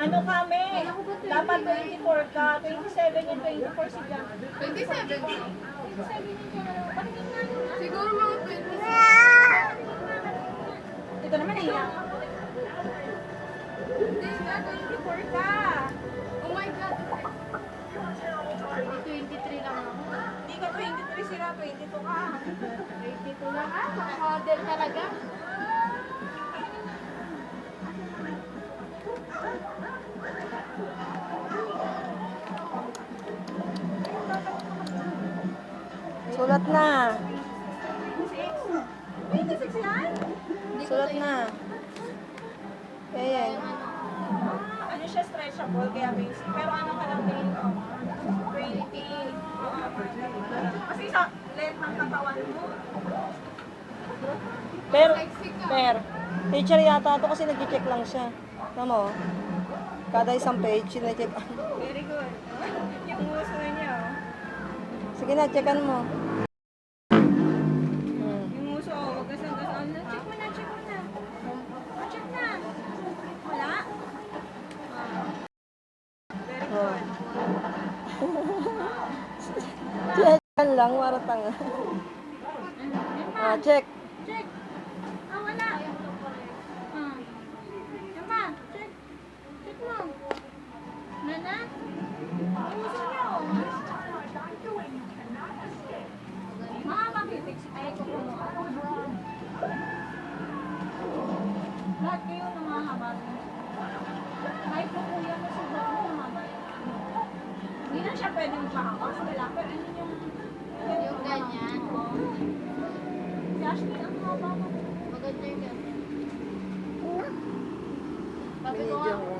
Ano kami? Dapat 24 ka. 27 yung 24 si Jack. 27 ko. 27 yung paningin nga yun. Siguro mga 26. Ito naman eh. Hindi nga, 24 ka. oh my God. 23 lang ako. Hindi ka 23 sila, 22 ka. 22 lang ah. Model talaga. Sulat na. 26 yan? Sulat na. Ayan. Ano siya, stretchable, kaya basic. Pero ano ka lang din, 20. Kasi sa length ng katawan mo. Teacher yata ito kasi nag-check lang siya. Tama mo? Kada isang page, sine-check. Very good. Yung uso niya, oh. Sige na, checkan mo. Yung uso, oh, wag gasang-gasang. Check mo na, check mo na. Oh, check na. Wala? Very good. Checkan lang, waratang. Check. Check. Ah, wala. Yan pa, check. Check mo. Nana? Yung uso niya, oh. Mga makitik. Ay, kukuno. Lahat kayo ng mga habal. Kahit po kuya mo sa buwan mo, mahaba yan. Hindi na siya pwede magpahawas. Wala. Pero ano yung... Yung ganyan. Si Ashley, ang haba mo. Maganda yung ganyan. Sabi ko Binidyo nga, ko.